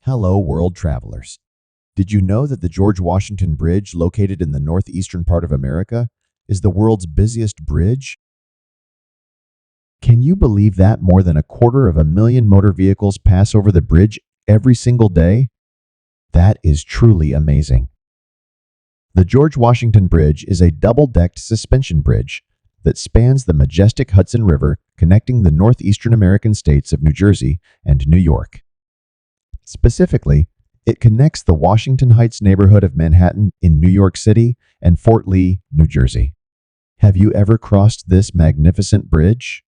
Hello, world travelers. Did you know that the George Washington Bridge, located in the northeastern part of America, is the world's busiest bridge? Can you believe that more than 250,000 motor vehicles pass over the bridge every single day? That is truly amazing. The George Washington Bridge is a double-decked suspension bridge that spans the majestic Hudson River, connecting the northeastern American states of New Jersey and New York. Specifically, it connects the Washington Heights neighborhood of Manhattan in New York City and Fort Lee, New Jersey. Have you ever crossed this magnificent bridge?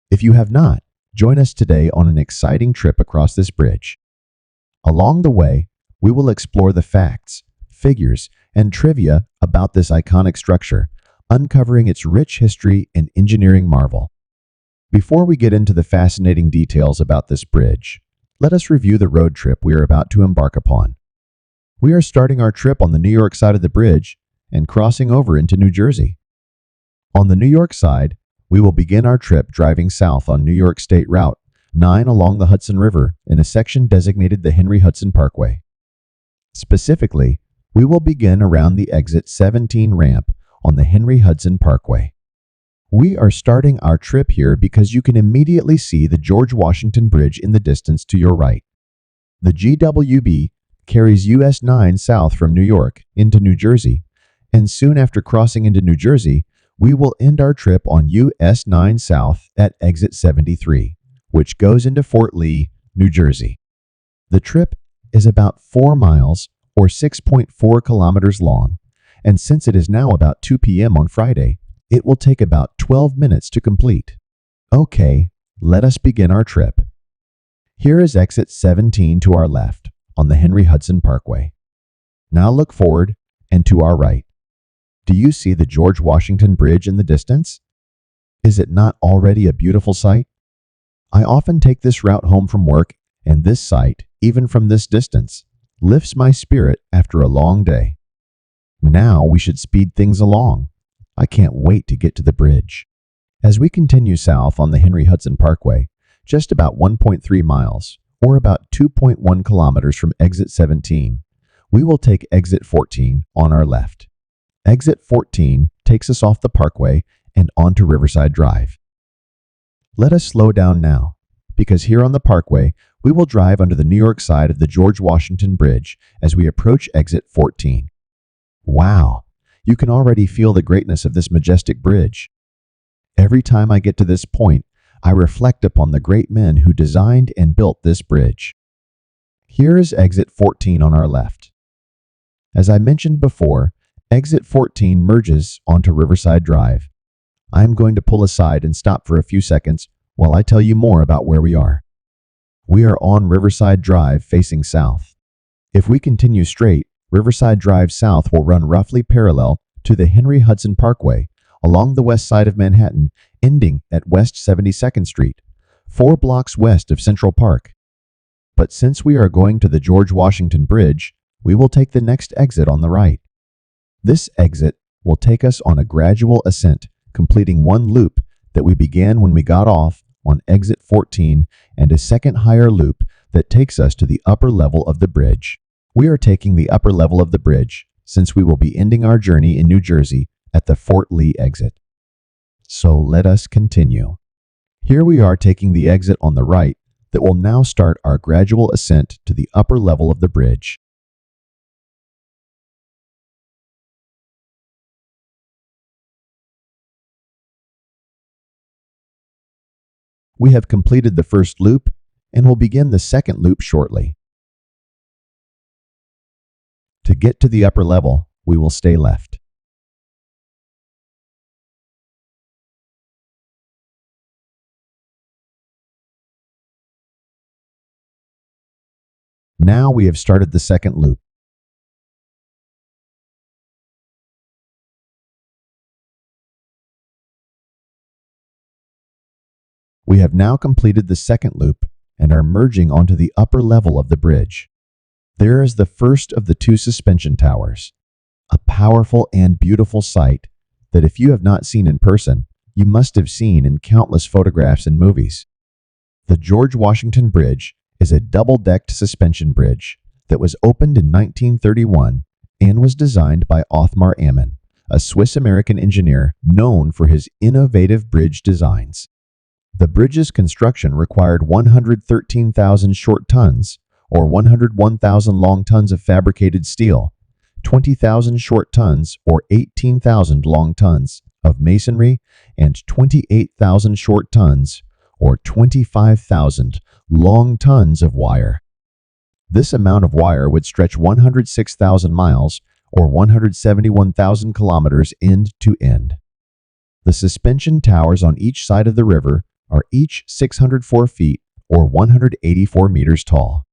If you have not, join us today on an exciting trip across this bridge. Along the way, we will explore the facts, figures, and trivia about this iconic structure, uncovering its rich history and engineering marvel. Before we get into the fascinating details about this bridge, let us review the road trip we are about to embark upon. We are starting our trip on the New York side of the bridge and crossing over into New Jersey. On the New York side, we will begin our trip driving south on New York State Route 9 along the Hudson River in a section designated the Henry Hudson Parkway. Specifically, we will begin around the exit 17 ramp on the Henry Hudson Parkway. We are starting our trip here because you can immediately see the George Washington Bridge in the distance to your right. The GWB carries US 9 south from New York into New Jersey, and soon after crossing into New Jersey, we will end our trip on US 9 south at exit 73, which goes into Fort Lee, New Jersey. The trip is about 4 miles or 6.4 kilometers long, and since it is now about 2 p.m. on Friday, it will take about 12 minutes to complete. Okay, let us begin our trip. Here is exit 17 to our left on the Henry Hudson Parkway. Now look forward and to our right. Do you see the George Washington Bridge in the distance? Is it not already a beautiful sight? I often take this route home from work, and this sight, even from this distance, lifts my spirit after a long day. Now we should speed things along. I can't wait to get to the bridge. As we continue south on the Henry Hudson Parkway, just about 1.3 miles, or about 2.1 kilometers from exit 17, we will take exit 14 on our left. Exit 14 takes us off the parkway and onto Riverside Drive. Let us slow down now, because here on the parkway, we will drive under the New York side of the George Washington Bridge as we approach exit 14. Wow! You can already feel the greatness of this majestic bridge. Every time I get to this point, I reflect upon the great men who designed and built this bridge. Here is exit 14 on our left. As I mentioned before, exit 14 merges onto Riverside Drive. I am going to pull aside and stop for a few seconds while I tell you more about where we are. We are on Riverside Drive facing south. If we continue straight, Riverside Drive south will run roughly parallel to the Henry Hudson Parkway along the west side of Manhattan, ending at West 72nd Street, 4 blocks west of Central Park. But since we are going to the George Washington Bridge, we will take the next exit on the right. This exit will take us on a gradual ascent, completing one loop that we began when we got off on exit 14 and a second higher loop that takes us to the upper level of the bridge. We are taking the upper level of the bridge since we will be ending our journey in New Jersey at the Fort Lee exit. So let us continue. Here we are taking the exit on the right that will now start our gradual ascent to the upper level of the bridge. We have completed the first loop and will begin the second loop shortly. To get to the upper level, we will stay left. Now we have started the second loop. We have now completed the second loop and are merging onto the upper level of the bridge. There is the first of the 2 suspension towers, a powerful and beautiful sight that if you have not seen in person, you must have seen in countless photographs and movies. The George Washington Bridge is a double-decked suspension bridge that was opened in 1931 and was designed by Othmar Ammann, a Swiss-American engineer known for his innovative bridge designs. The bridge's construction required 113,000 short tons, or 101,000 long tons of fabricated steel, 20,000 short tons, or 18,000 long tons of masonry, and 28,000 short tons, or 25,000 long tons of wire. This amount of wire would stretch 106,000 miles, or 171,000 kilometers end to end. The suspension towers on each side of the river are each 604 feet, or 184 meters tall.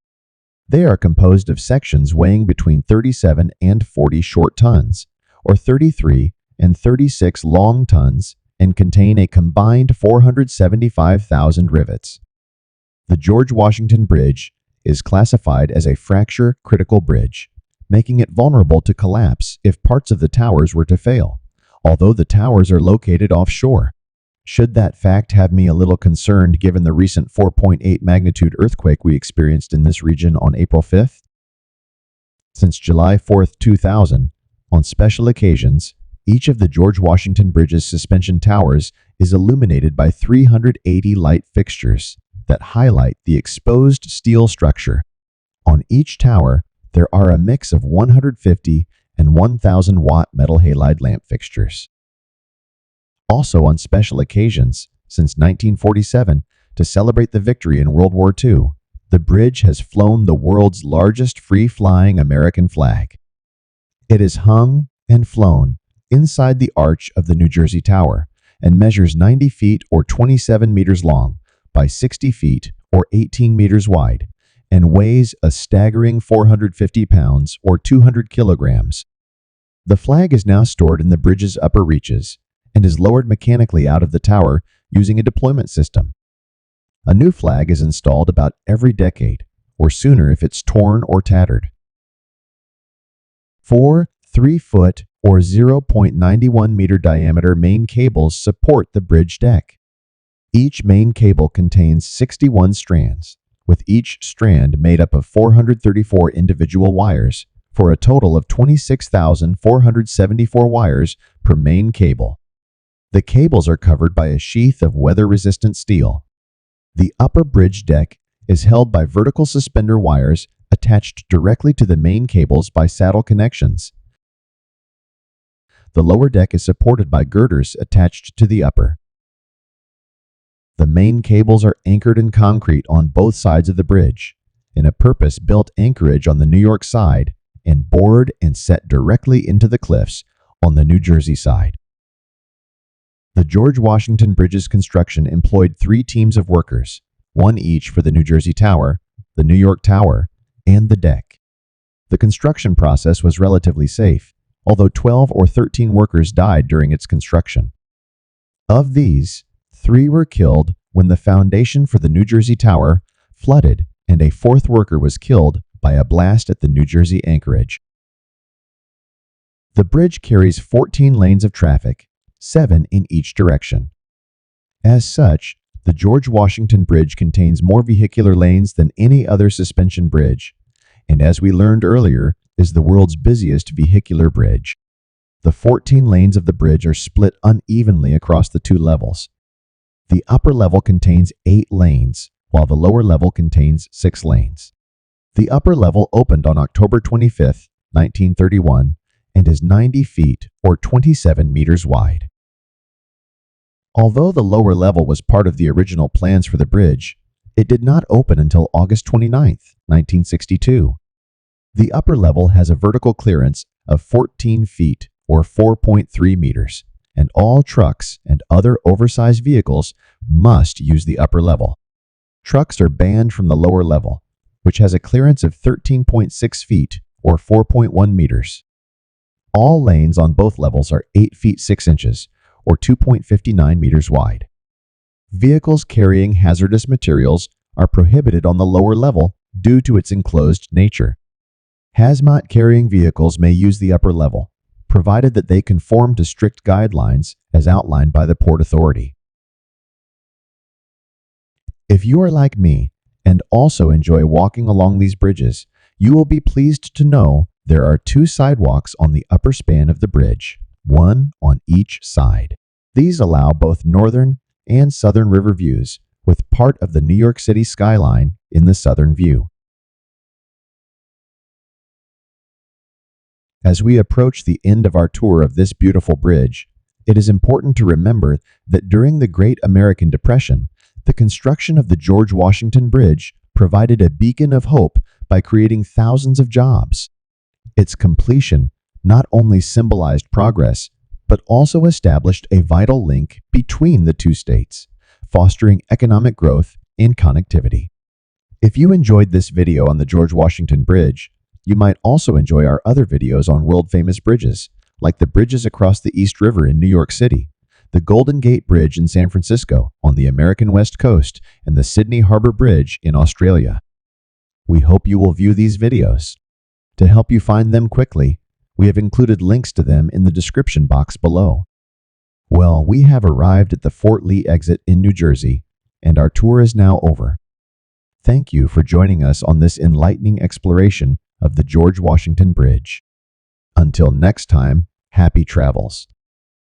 They are composed of sections weighing between 37 and 40 short tons, or 33 and 36 long tons, and contain a combined 475,000 rivets. The George Washington Bridge is classified as a fracture-critical bridge, making it vulnerable to collapse if parts of the towers were to fail, although the towers are located offshore. Should that fact have me a little concerned given the recent 4.8 magnitude earthquake we experienced in this region on April 5th? Since July 4th, 2000, on special occasions, each of the George Washington Bridge's suspension towers is illuminated by 380 light fixtures that highlight the exposed steel structure. On each tower, there are a mix of 150 and 1,000 watt metal halide lamp fixtures. Also on special occasions, since 1947, to celebrate the victory in World War II, the bridge has flown the world's largest free-flying American flag. It is hung and flown inside the arch of the New Jersey Tower and measures 90 feet or 27 meters long by 60 feet or 18 meters wide and weighs a staggering 450 pounds or 200 kilograms. The flag is now stored in the bridge's upper reaches and is lowered mechanically out of the tower using a deployment system. A new flag is installed about every decade, or sooner if it's torn or tattered. 4 3-foot or 0.91 meter diameter main cables support the bridge deck. Each main cable contains 61 strands, with each strand made up of 434 individual wires, for a total of 26,474 wires per main cable. The cables are covered by a sheath of weather-resistant steel. The upper bridge deck is held by vertical suspender wires attached directly to the main cables by saddle connections. The lower deck is supported by girders attached to the upper. The main cables are anchored in concrete on both sides of the bridge, in a purpose-built anchorage on the New York side, and bored and set directly into the cliffs on the New Jersey side. The George Washington Bridge's construction employed 3 teams of workers, one each for the New Jersey Tower, the New York Tower, and the deck. The construction process was relatively safe, although 12 or 13 workers died during its construction. Of these, 3 were killed when the foundation for the New Jersey Tower flooded and a 4th worker was killed by a blast at the New Jersey anchorage. The bridge carries 14 lanes of traffic, 7 in each direction. As such, the George Washington Bridge contains more vehicular lanes than any other suspension bridge, and as we learned earlier, is the world's busiest vehicular bridge. The 14 lanes of the bridge are split unevenly across the 2 levels. The upper level contains 8 lanes, while the lower level contains 6 lanes. The upper level opened on October 25, 1931, and is 90 feet or 27 meters wide. Although the lower level was part of the original plans for the bridge, it did not open until August 29, 1962. The upper level has a vertical clearance of 14 feet or 4.3 meters, and all trucks and other oversized vehicles must use the upper level. Trucks are banned from the lower level, which has a clearance of 13.6 feet or 4.1 meters. All lanes on both levels are 8 feet 6 inches or 2.59 meters wide. Vehicles carrying hazardous materials are prohibited on the lower level due to its enclosed nature. Hazmat-carrying vehicles may use the upper level, provided that they conform to strict guidelines as outlined by the Port Authority. If you are like me and also enjoy walking along these bridges, you will be pleased to know there are 2 sidewalks on the upper span of the bridge, one on each side. These allow both northern and southern river views, with part of the New York City skyline in the southern view. As we approach the end of our tour of this beautiful bridge, it is important to remember that during the Great American Depression, the construction of the George Washington Bridge provided a beacon of hope by creating thousands of jobs. Its completion not only symbolized progress, but also established a vital link between the 2 states, fostering economic growth and connectivity. If you enjoyed this video on the George Washington Bridge, you might also enjoy our other videos on world-famous bridges, like the bridges across the East River in New York City, the Golden Gate Bridge in San Francisco on the American West Coast, and the Sydney Harbor Bridge in Australia. We hope you will view these videos. To help you find them quickly, we have included links to them in the description box below. Well, we have arrived at the Fort Lee exit in New Jersey, and our tour is now over. Thank you for joining us on this enlightening exploration of the George Washington Bridge. Until next time, happy travels.